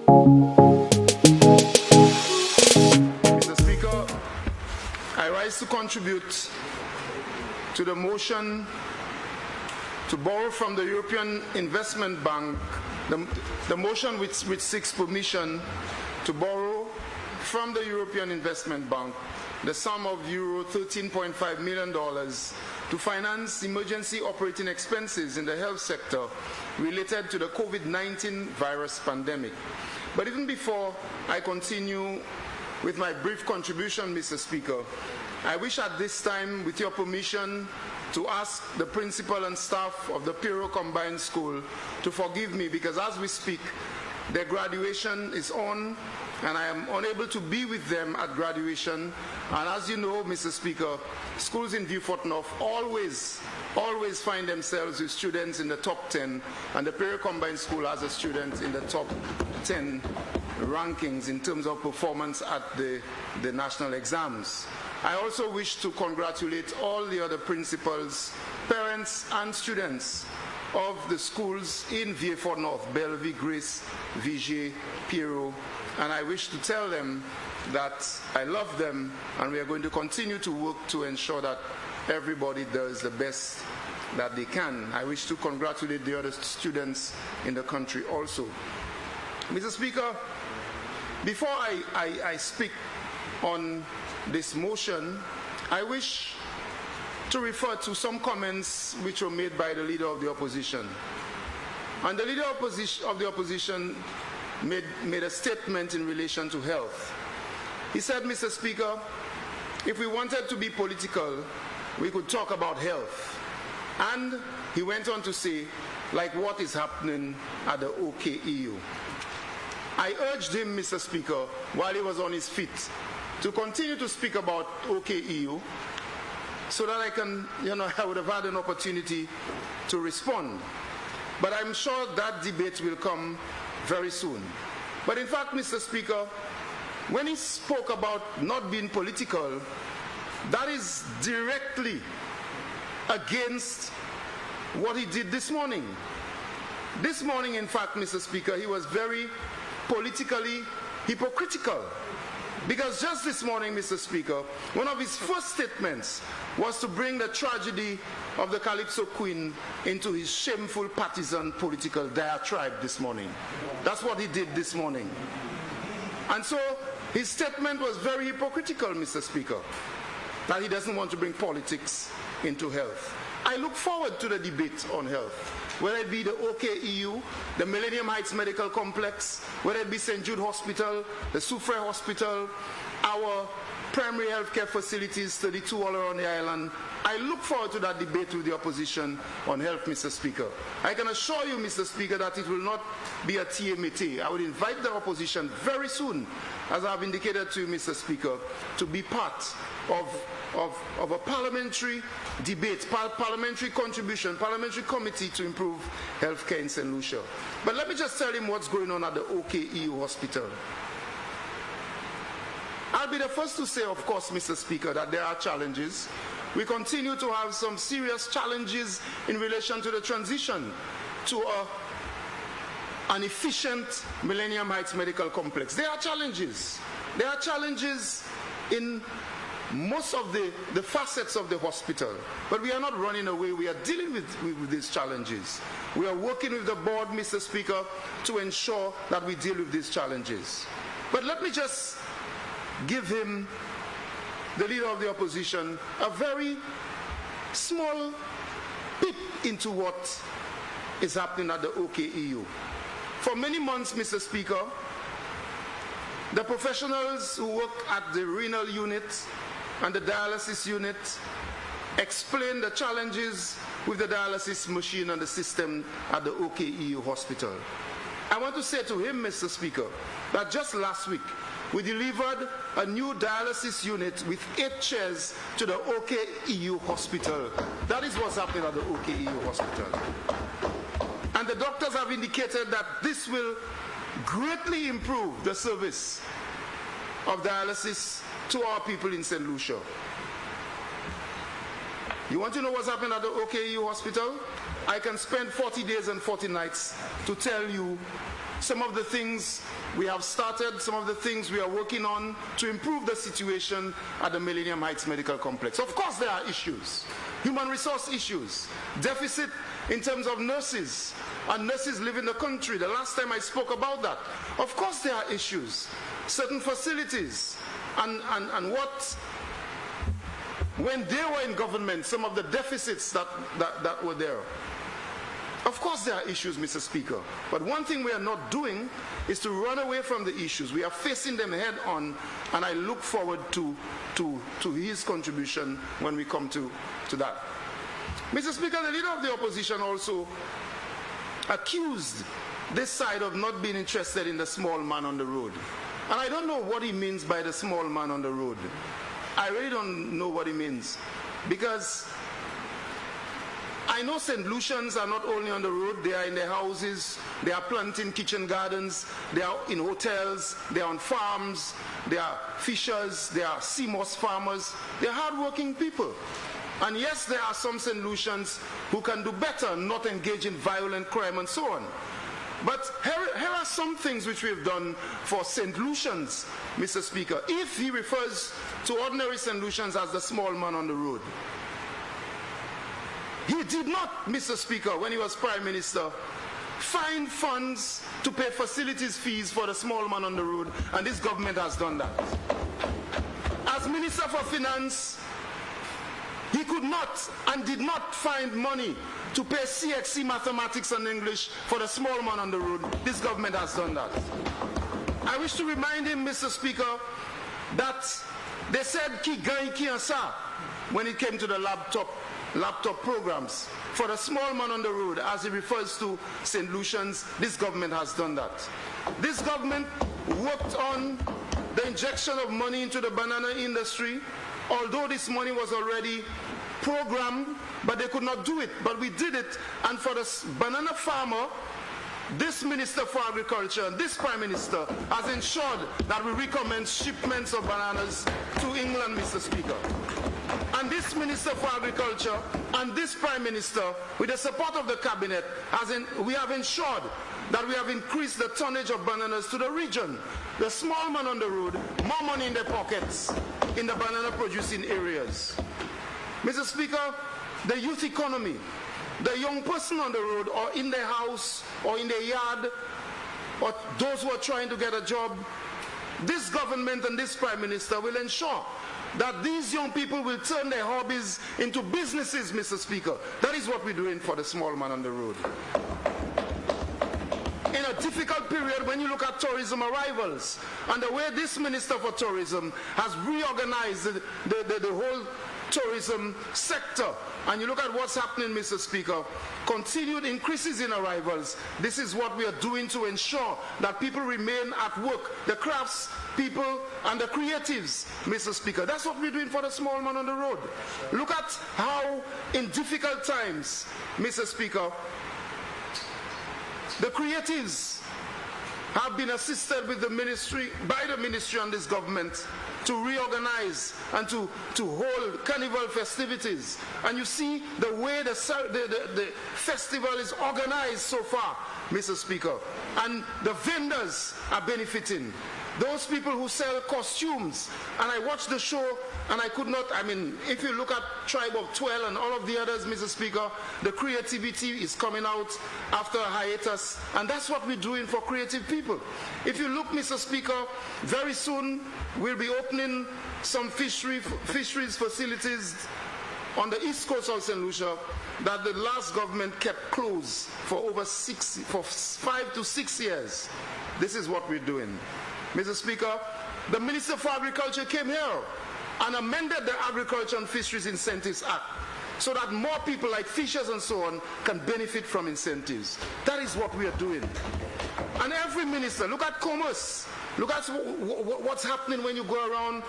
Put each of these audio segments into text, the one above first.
Mr. Speaker, I rise to contribute to the motion to borrow from the European Investment Bank, the motion which seeks permission to borrow from the European Investment Bank the sum of euro 13.5 million to finance emergency operating expenses in the health sector related to the COVID-19 virus pandemic. But even before I continue with my brief contribution, Mr. Speaker, I wish at this time, with your permission, to ask the principal and staff of the Piro Combined School to forgive me, because as we speak, their graduation is on, and I am unable to be with them at graduation. And as you know, Mr. Speaker, schools in Beaufort North always find themselves with students in the top 10, and the Piro Combined School has a student in the top 10 rankings in terms of performance at the national exams. I also wish to congratulate all the other principals, parents, and students of the schools in Beaufort North, Bellevue, Grace, Vigier, Piro, and I wish to tell them that I love them, and we are going to continue to work to ensure that everybody does the best that they can. I wish to congratulate the other students in the country also. Mr. Speaker, before I speak on this motion, I wish to refer to some comments which were made by the Leader of the Opposition. And the Leader of the Opposition made a statement in relation to health. He said, Mr. Speaker, if we wanted to be political, we could talk about health. And he went on to say, like what is happening at the OKEU. I urged him, Mr. Speaker, while he was on his feet, to continue to speak about OKEU so that I would have had an opportunity to respond. But I'm sure that debate will come very soon. But in fact, Mr. Speaker, when he spoke about not being political, that is directly against what he did this morning. This morning, in fact, Mr. Speaker, he was very politically hypocritical. Because just this morning, Mr. Speaker, one of his first statements was to bring the tragedy of the Calypso Queen into his shameful partisan political diatribe this morning. That's what he did this morning. And so his statement was very hypocritical, Mr. Speaker, that he doesn't want to bring politics into health. I look forward to the debate on health, whether it be the OKEU, the Millennium Heights Medical Complex, whether it be St. Jude Hospital, the Soufriere Hospital, our primary healthcare facilities, 32 all around the island. I look forward to that debate with the opposition on health, Mr. Speaker. I can assure you, Mr. Speaker, that it will not be a TMT. I would invite the opposition very soon, as I have indicated to you, Mr. Speaker, to be part of a parliamentary debate, parliamentary contribution, parliamentary committee to improve healthcare in St. Lucia. But let me just tell him what's going on at the OKEU hospital. I'll be the first to say, of course, Mr. Speaker, that there are challenges. We continue to have some serious challenges in relation to the transition to an efficient Millennium Heights Medical Complex. There are challenges. There are challenges in most of the facets of the hospital. But we are not running away. We are dealing with these challenges. We are working with the board, Mr. Speaker, to ensure that we deal with these challenges. But let me just give him, the Leader of the Opposition, a very small peep into what is happening at the OKEU. For many months, Mr. Speaker, the professionals who work at the renal unit and the dialysis unit explain the challenges with the dialysis machine and the system at the OKEU hospital. I want to say to him, Mr. Speaker, that just last week we delivered a new dialysis unit with 8 chairs to the OKEU hospital. That is what's happening at the OKEU hospital. And the doctors have indicated that this will greatly improve the service of dialysis to our people in St. Lucia. You want to know what's happening at the OKEU hospital? I can spend 40 days and 40 nights to tell you some of the things we have started, some of the things we are working on to improve the situation at the Millennium Heights Medical Complex. Of course there are issues, human resource issues, deficit in terms of nurses, and nurses live in the country. The last time I spoke about that. Of course there are issues, certain facilities, and what, when they were in government, some of the deficits that were there. Of course there are issues, Mr. Speaker, but one thing we are not doing is to run away from the issues. We are facing them head on, and I look forward to his contribution when we come to that. Mr. Speaker, the leader of the opposition also accused this side of not being interested in the small man on the road. And I don't know what he means by the small man on the road. I really don't know what he means, because I know St. Lucians are not only on the road, they are in their houses, they are planting kitchen gardens, they are in hotels, they are on farms, they are fishers, they are sea moss farmers, they are hardworking people. And yes, there are some St. Lucians who can do better, not engage in violent crime and so on. But here are some things which we have done for St. Lucians, Mr. Speaker. If he refers to ordinary St. Lucians as the small man on the road, he did not, Mr. Speaker, when he was Prime Minister, find funds to pay facilities fees for the small man on the road, and this government has done that. As Minister for Finance, he could not and did not find money to pay CXC mathematics and English for the small man on the road. This government has done that. I wish to remind him, Mr. Speaker, that they said ki gain ki ansa when it came to the laptop programs. For the small man on the road, as he refers to St. Lucians, this government has done that. This government worked on the injection of money into the banana industry, although this money was already programmed, but they could not do it. But we did it, and for the banana farmer, this Minister for Agriculture, this Prime Minister, has ensured that we recommend shipments of bananas to England, Mr. Speaker. And this Minister for Agriculture and this Prime Minister, with the support of the Cabinet, we have ensured that we have increased the tonnage of bananas to the region. The small man on the road, more money in their pockets in the banana producing areas. Mr. Speaker, the youth economy, the young person on the road or in their house or in their yard, or those who are trying to get a job, this government and this Prime Minister will ensure that these young people will turn their hobbies into businesses, Mr. Speaker. That is what we're doing for the small man on the road. In a difficult period, when you look at tourism arrivals and the way this Minister for Tourism has reorganized the whole tourism sector, and you look at what's happening, Mr. Speaker, continued increases in arrivals. This is what we are doing to ensure that people remain at work, the crafts people and the creatives, Mr. Speaker. That's what we're doing for the small man on the road. Look at how in difficult times, Mr. Speaker, the creatives have been assisted with the ministry, by the ministry and this government, to reorganize and to hold carnival festivities. And you see the way the festival is organized so far, Mr. Speaker. And the vendors are benefiting. Those people who sell costumes. And I watched the show and I could not, if you look at Tribe of 12 and all of the others, Mr. Speaker, the creativity is coming out after a hiatus. And that's what we're doing for creative people. If you look, Mr. Speaker, very soon we'll be opening some fisheries facilities on the east coast of St. Lucia that the last government kept closed for 5 to 6 years. This is what we're doing. Mr. Speaker, the Minister for Agriculture came here and amended the Agriculture and Fisheries Incentives Act so that more people like fishers and so on can benefit from incentives. That is what we are doing. And every minister, look at commerce, look at what's happening when you go around.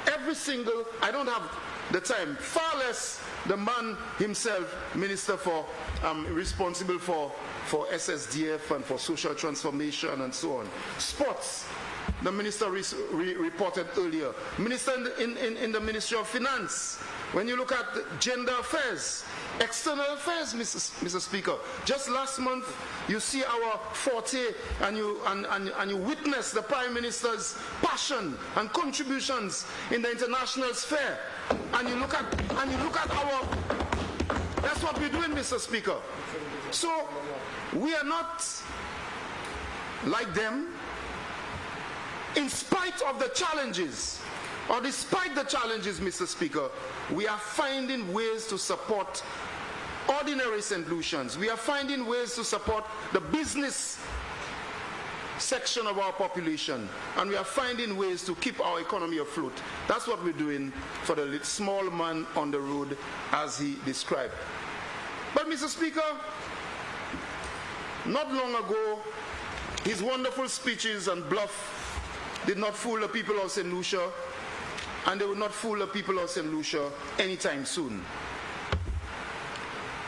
Every single, I don't have the time, far less the man himself, minister for, responsible for SSDF and for social transformation and so on. Sports, the minister reported earlier. Minister in the Ministry of Finance, When you look at gender affairs, external affairs, Mr. Speaker, just last month you see our forte and you witness the Prime Minister's passion and contributions in the international sphere, and you look at our, that's what we're doing, Mr. Speaker. So we are not like them. In spite of the challenges, or despite the challenges, Mr. Speaker, we are finding ways to support ordinary St. Lucians. We are finding ways to support the business section of our population, and we are finding ways to keep our economy afloat. That's what we're doing for the small man on the road, as he described. But, Mr. Speaker, not long ago, his wonderful speeches and bluff did not fool the people of St. Lucia, and they will not fool the people of St. Lucia anytime soon.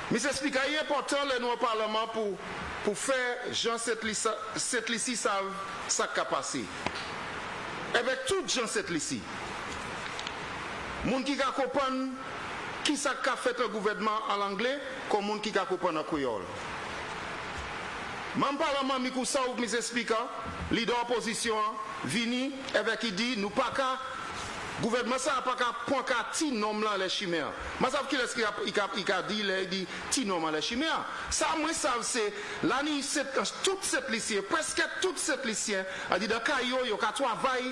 Mr. Speaker, il est important le Parlement pour faire Jean cette lycée savent ça qu'a passé. Avec tout Jean cette lycée, moun qui ka comprendre qui ça qu'a fait le gouvernement en anglais, comme moun qui ka comprendre en créole. Mon Parlement mikou sa ou Mr. Speaker, leader opposition vini avec il dit nous pas qu'à gouvernement ça pas qu'à point qu'à ti nom là les chimères. Moi savent qui est-ce qu'il dit ti nom les chimères. Ça moi savent c'est l'année toute cette lycée, presque toute cette lycée a dit dans caillou yo ka travail.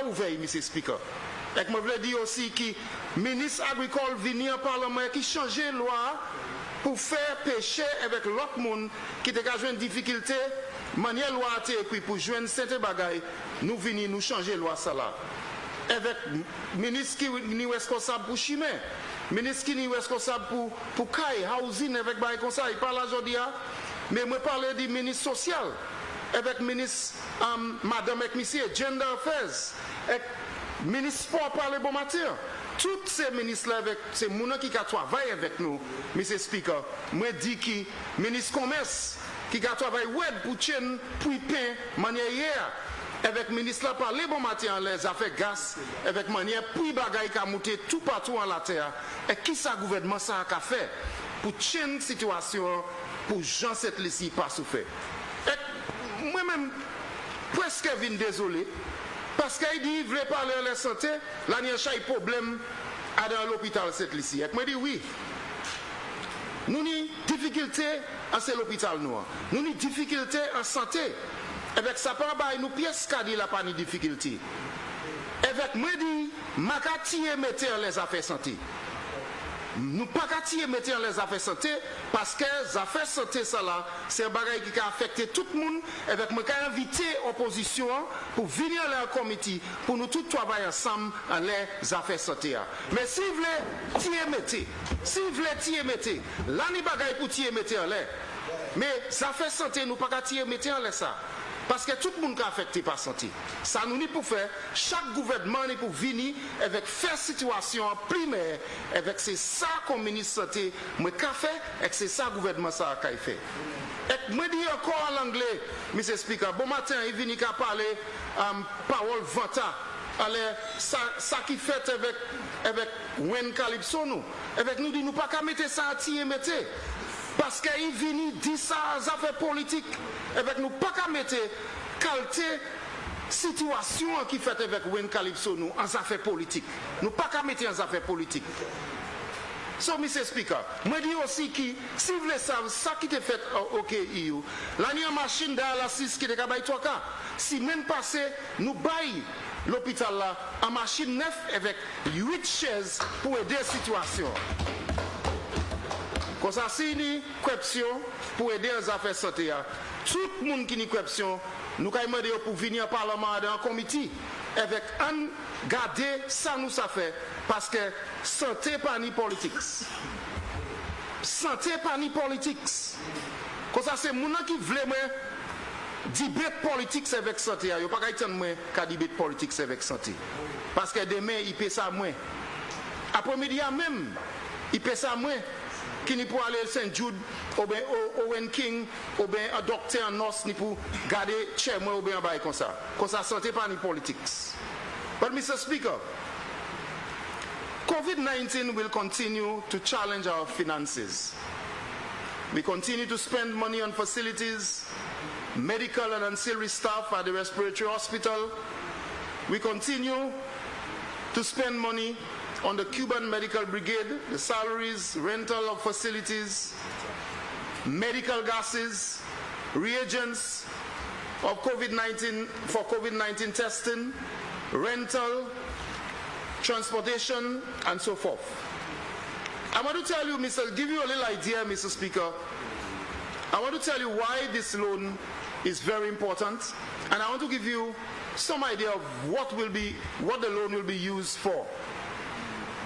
Ouvert, Mr. Speaker. Et je voulais dire aussi que le ministre agricole vient au Parlement qui change la loi pour faire pêcher avec l'autre monde qui a une difficulté. Manière loi a été écrite pour jouer cette bagaille. Nous venons nous changer la loi ça là. Avec le ministre qui est responsable pour Chimé, le ministre qui est responsable pour Kai, Housing, avec bail comme ça, il parle aujourd'hui. Mais je parle du ministre social. Avec le ministre, Madame et Monsieur, Gender Affairs, avec le ministre Sport par les bon matin. Tous ces ministres-là, avec ces gens qui travaillent avec nous, Mr. Speaker, moi dis que le ministre Commerce, qui travaille pour chaîne, pour pain, manière hier, avec le ministre là par les bon matin, les affaires gaz, avec manière pour bagaille qui a monté tout partout en la terre. Et qui ça gouvernement ça a fait pour chaîne situation, pour Jean cette lycée pas souffert. Moi-même, presque vine désolé, parce qu'il dit qu'il veut parler de la santé, là, il y a un problème dans l'hôpital cette lycée. Moi, je dis oui. Nous avons des difficultés à l'hôpital noir. Nous avons des difficultés en santé. Avec ça, nous pièces qui dit la pas de difficulté. Avec moi, je dis, je mettre les affaires santé. Nous pas qu'à mettre les affaires santé parce que les affaires santé ça là c'est un bagage qui a affecté tout le monde. Avec moi qu'à inviter l'opposition pour venir à leur comité pour nous tous travailler ensemble à les affaires santé. Mais si vous voulez mettre là ni bagage pour mettre en l'air. Mais les affaires santé nous pas qu'à mettre en l'air ça. Parce que tout le monde est affecté par la santé. Ça nous dit pour faire, chaque gouvernement est pour venir avec faire situation primaire, avec c'est ça comme ministre de santé, moi qu'a fait, et c'est ça le gouvernement ça a fait. Et moi dis encore en anglais, Mr. Speaker, bon matin, il vient qu'à parler parole vanta. Alors, ça qui fait avec Wen Calypso nous, avec nous dit nous pas qu'à mettre ça à tirer mettre. Parce qu'il vient dire ça aux affaires politiques. Avec nous pas qu'à mettre qualité situation qui fait avec Wen Calypso nous en affaires politiques. Nous pas qu'à mettre en affaires politiques. So, Mr. Speaker, moi dis aussi que si vous voulez savoir ça qui te fait OK EU, l'année en machine dans la 6 qui te gabaye 3 cas. Si même passé nous baille l'hôpital là en machine 9 avec 8 chaises pour aider la situation. Quand ça c'est une question pour aider les affaires santé. Tout le monde qui a une question, nous avons demandé pour venir au Parlement dans un comité avec un garder ça nous ça fait parce que santé pas ni politique. Santé pas ni politique. Quand ça c'est moun qui veut débat politique avec santé. Il n'y a pas qu'à débat politique avec santé. Parce que demain il paie ça moins. Après-midi même il paie ça moins. Qui n'est pour aller Saint-Jude Owen King, un docteur, un nurse, ni pour garder chez moi ou bien bail comme ça. Comme ça, santé pas ni politics. But Mr. Speaker, COVID-19 will continue to challenge our finances. We continue to spend money on facilities, medical and ancillary staff at the respiratory hospital. We continue to spend money on the Cuban Medical Brigade, the salaries, rental of facilities, medical gases, reagents of COVID-19 for COVID-19 testing, rental, transportation, and so forth. I want to tell you, give you a little idea, Mr. Speaker. I want to tell you why this loan is very important, and I want to give you some idea of what the loan will be used for.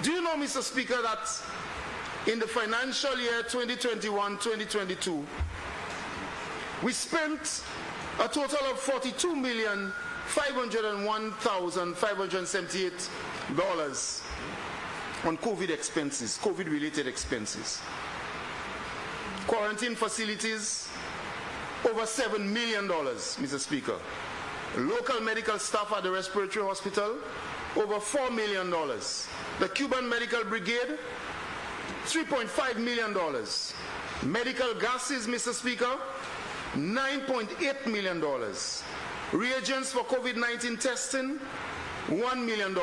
Do you know, Mr. Speaker, that in the financial year 2021-2022, we spent a total of $42,501,578 on COVID expenses, COVID-related expenses. Quarantine facilities, over $7 million, Mr. Speaker. Local medical staff at the respiratory hospital, over $4 million. The Cuban Medical Brigade, $3.5 million. Medical gases, Mr. Speaker, $9.8 million. Reagents for COVID-19 testing, $1 million.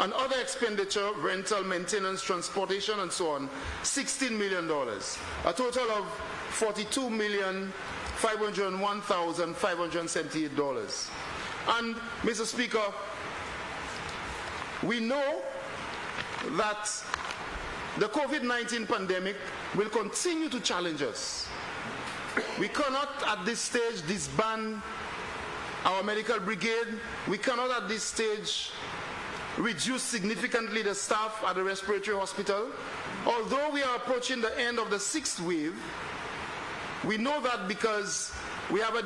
And other expenditure, rental, maintenance, transportation, and so on, $16 million. A total of $42,501,578. And, Mr. Speaker, we know that the COVID-19 pandemic will continue to challenge us. We cannot at this stage disband our medical brigade. We cannot at this stage reduce significantly the staff at the respiratory hospital. Although we are approaching the end of the 6th wave, we know that because we have a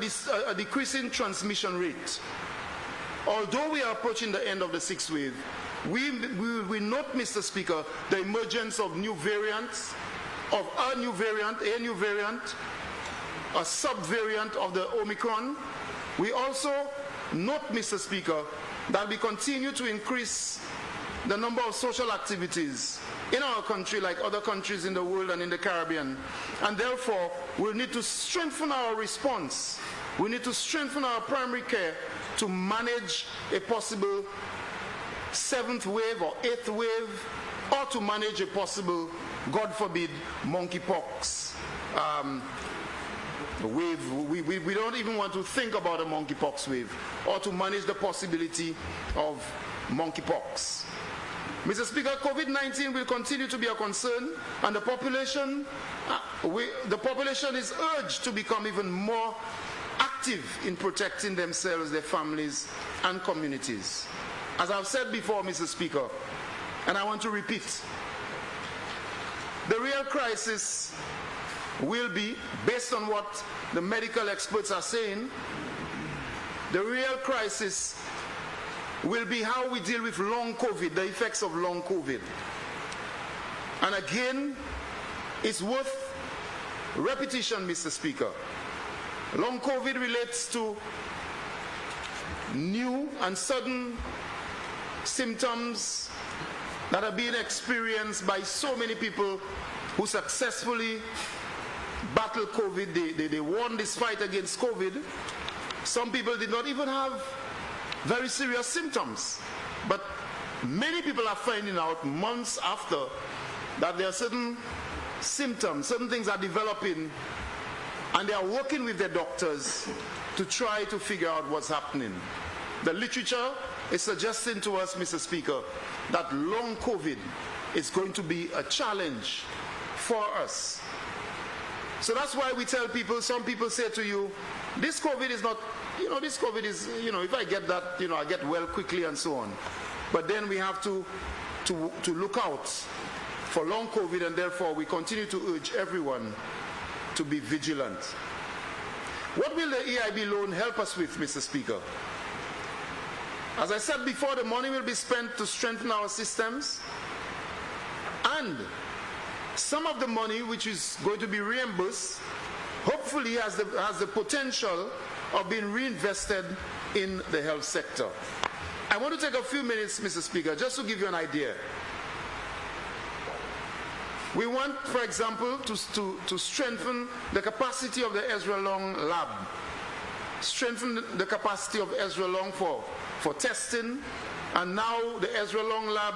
decreasing transmission rate. Although we are approaching the end of the 6th wave, we note, Mr. Speaker, the emergence of new variants, of a new variant, a sub-variant of the Omicron. We also note, Mr. Speaker, that we continue to increase the number of social activities in our country like other countries in the world and in the Caribbean. And therefore, we'll need to strengthen our response. We need to strengthen our primary care to manage a possible 7th wave or 8th wave, or to manage a possible, God forbid, monkeypox wave. We don't even want to think about a monkeypox wave, or to manage the possibility of monkeypox. Mr. Speaker, COVID-19 will continue to be a concern, and the population is urged to become even more active in protecting themselves, their families, and communities. As I've said before, Mr. Speaker, and I want to repeat, the real crisis will be, based on what the medical experts are saying, the real crisis will be how we deal with long COVID, the effects of long COVID. And again, it's worth repetition, Mr. Speaker. Long COVID relates to new and sudden symptoms that are being experienced by so many people who successfully battle COVID. They won this fight against COVID. Some people did not even have very serious symptoms, but many people are finding out months after that there are certain symptoms, certain things are developing, and they are working with their doctors to try to figure out what's happening. The literature is suggesting to us, Mr. Speaker, that long COVID is going to be a challenge for us. So that's why we tell people, some people say to you, this COVID is not, this COVID is, if I get that, I get well quickly and so on. But then we have to look out for long COVID, and therefore we continue to urge everyone to be vigilant. What will the EIB loan help us with, Mr. Speaker? As I said before, the money will be spent to strengthen our systems and some of the money which is going to be reimbursed hopefully has the potential of being reinvested in the health sector. I want to take a few minutes, Mr. Speaker, just to give you an idea. We want, for example, to strengthen the capacity of the Ezra Long lab, strengthen the capacity of Ezra Long for testing, and now the Ezra Long lab,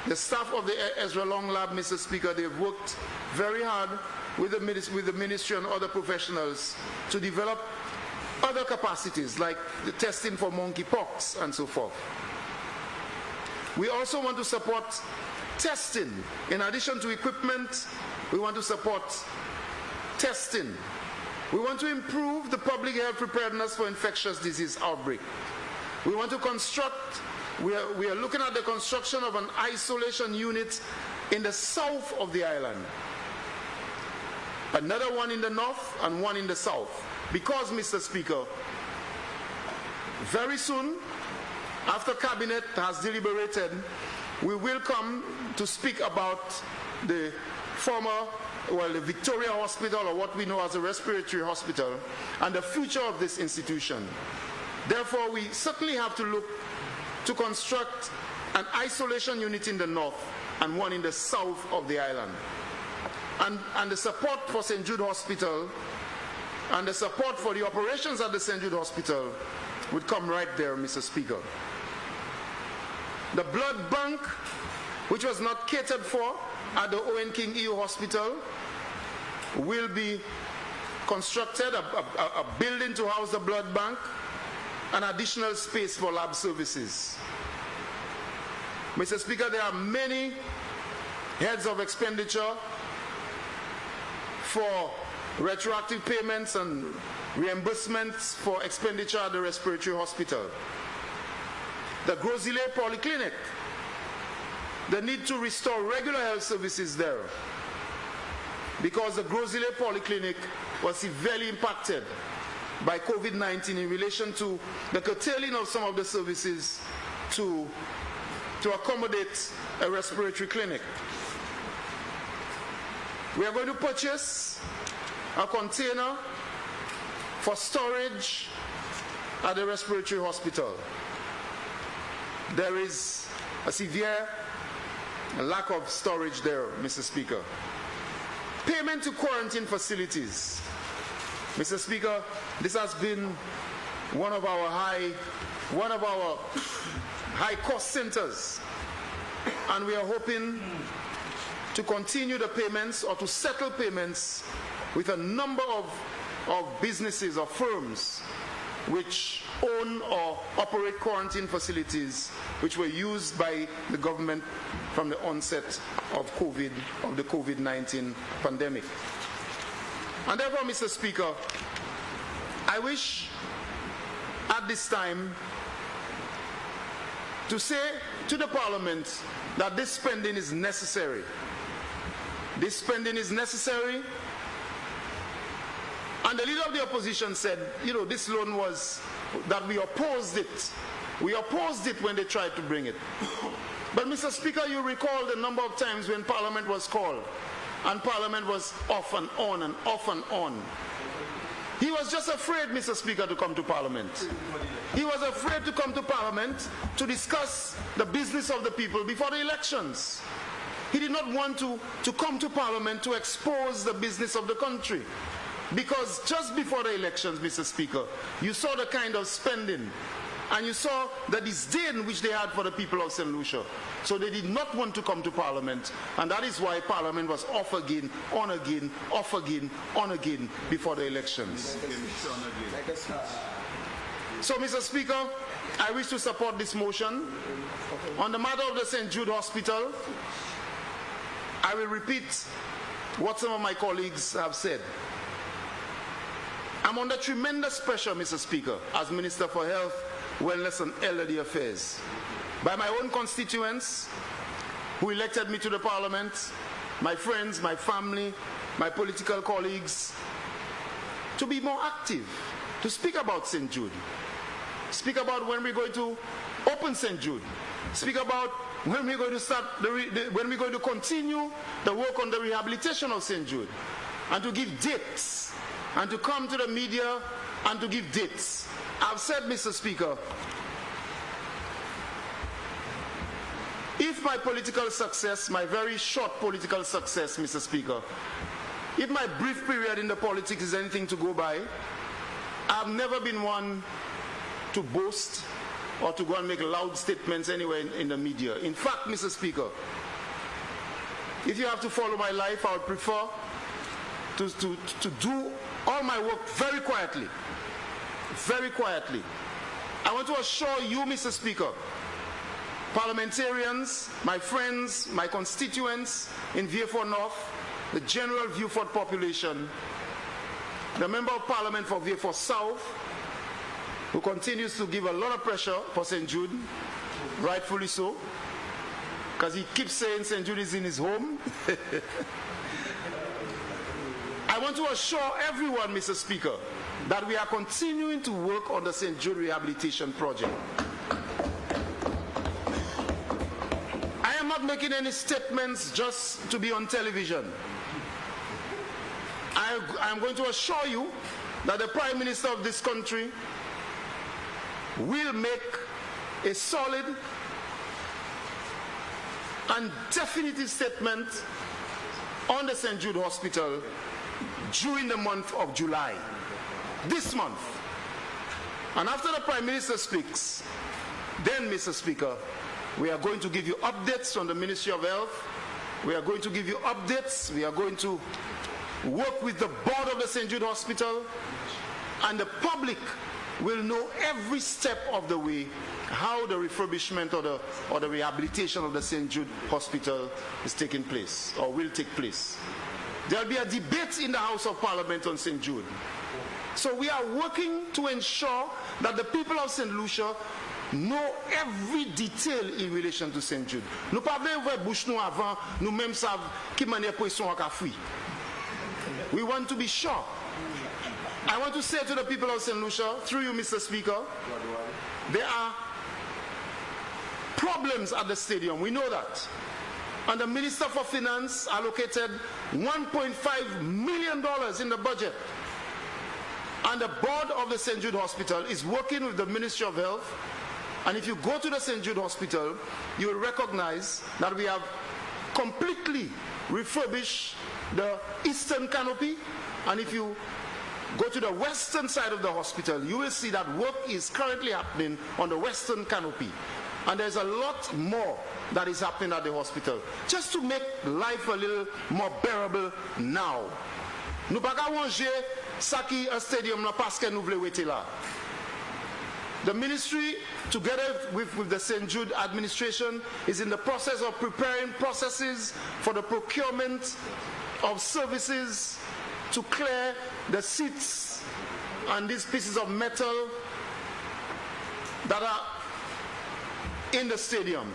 the staff of the Ezra Long lab, Mr. Speaker, they've worked very hard with the ministry and other professionals to develop other capacities like the testing for monkeypox and so forth. We also want to support testing. In addition to equipment, we want to support testing. We want to improve the public health preparedness for infectious disease outbreak. We want to construct, we are looking at the construction of an isolation unit in the south of the island. Another one in the north and one in the south. Because, Mr. Speaker, very soon, after Cabinet has deliberated, we will come to speak about the the Victoria Hospital, or what we know as a respiratory hospital, and the future of this institution. Therefore, we certainly have to look to construct an isolation unit in the north and one in the south of the island. And the support for St. Jude Hospital and the support for the operations at the St. Jude Hospital would come right there, Mr. Speaker. The blood bank, which was not catered for at the Owen King EU Hospital, will be constructed, a building to house the blood bank, and additional space for lab services. Mr. Speaker, there are many heads of expenditure for retroactive payments and reimbursements for expenditure at the respiratory hospital. The Grosile Polyclinic, the need to restore regular health services there, because the Grosile Polyclinic was severely impacted by COVID-19 in relation to the curtailing of some of the services to accommodate a respiratory clinic. We are going to purchase a container for storage at the respiratory hospital. There is a severe lack of storage there, Mr. Speaker. Payment to quarantine facilities. Mr. Speaker, this has been one of our high cost centers, and we are hoping to continue the payments or to settle payments with a number of businesses or firms which own or operate quarantine facilities which were used by the government from the onset of the COVID-19 pandemic. And therefore, Mr. Speaker, I wish at this time to say to the Parliament that this spending is necessary. This spending is necessary. And the leader of the opposition said, this loan was, that we opposed it. We opposed it when they tried to bring it. But Mr. Speaker, you recall the number of times when Parliament was called and Parliament was off and on and off and on. He was just afraid, Mr. Speaker, to come to Parliament. He was afraid to come to Parliament to discuss the business of the people before the elections. He did not want to come to Parliament to expose the business of the country. Because just before the elections, Mr. Speaker, you saw the kind of spending and you saw the disdain which they had for the people of St. Lucia. So they did not want to come to Parliament, and that is why Parliament was off again, on again, off again, on again before the elections. So, Mr. Speaker, I wish to support this motion. On the matter of the St. Jude Hospital, I will repeat what some of my colleagues have said. I'm under tremendous pressure, Mr. Speaker, as Minister for Health, Wellness and Elderly Affairs, by my own constituents who elected me to the Parliament, my friends, my family, my political colleagues, to be more active, to speak about St. Jude, speak about when we're going to open St. Jude, speak about when we're going to start, when we're going to continue the work on the rehabilitation of St. Jude, and to give dates, and to come to the media and to give dates. I've said, Mr. Speaker, if my political success, my very short political success, Mr. Speaker, if my brief period in the politics is anything to go by, I've never been one to boast or to go and make loud statements anywhere in the media. In fact, Mr. Speaker, if you have to follow my life, I would prefer to do all my work very quietly. Very quietly. I want to assure you, Mr. Speaker, parliamentarians, my friends, my constituents in Vieux-Fort North, the general Vieux-Fort population, the Member of Parliament for Vieux-Fort South, who continues to give a lot of pressure for St. Jude, rightfully so, because he keeps saying St. Jude is in his home. I want to assure everyone, Mr. Speaker, that we are continuing to work on the St. Jude Rehabilitation Project. I am not making any statements just to be on television. I am going to assure you that the Prime Minister of this country will make a solid and definitive statement on the St. Jude Hospital during the month of July, this month. And after the Prime Minister speaks, then, Mr. Speaker, we are going to give you updates from the Ministry of Health. We are going to give you updates. We are going to work with the board of the St. Jude Hospital, and the public will know every step of the way how the refurbishment or the rehabilitation of the St. Jude Hospital is taking place or will take place. There will be a debate in the House of Parliament on St. Jude. So we are working to ensure that the people of St. Lucia know every detail in relation to St. Jude. Nous pas voir bouche nous avant, nous même savent qui manière poisson a fui. We want to be sure. I want to say to the people of St. Lucia, through you, Mr. Speaker, there are problems at the stadium. We know that. And the Minister for Finance allocated $1.5 million in the budget. And the board of the St. Jude Hospital is working with the Ministry of Health. And if you go to the St. Jude Hospital, you will recognize that we have completely refurbished the eastern canopy. And if you go to the western side of the hospital, you will see that work is currently happening on the western canopy. And there's a lot more that is happening at the hospital, just to make life a little more bearable now. Nous pas manger ça qui un stadium là parce que nous voulons waiter là. The ministry, together with the St. Jude administration, is in the process of preparing processes for the procurement of services to clear the seats and these pieces of metal that are in the stadium.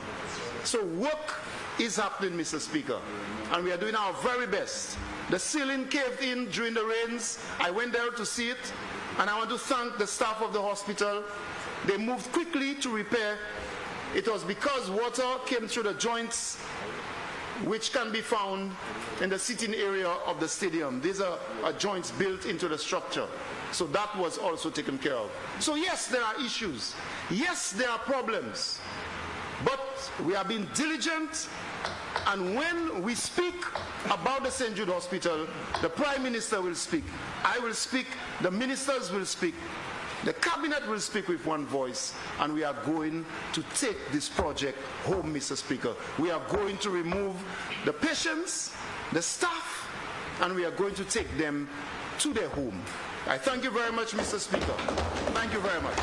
So work is happening, Mr. Speaker, and we are doing our very best. The ceiling caved in during the rains. I went there to see it, and I want to thank the staff of the hospital. They moved quickly to repair. It was because water came through the joints which can be found in the seating area of the stadium. These are joints built into the structure. So that was also taken care of. So yes, there are issues. Yes, there are problems. But we are being diligent, and when we speak about the St. Jude Hospital, the Prime Minister will speak, I will speak, the ministers will speak, the cabinet will speak with one voice, and we are going to take this project home, Mr. Speaker. We are going to remove the patients, the staff, and we are going to take them to their home. I thank you very much, Mr. Speaker. Thank you very much.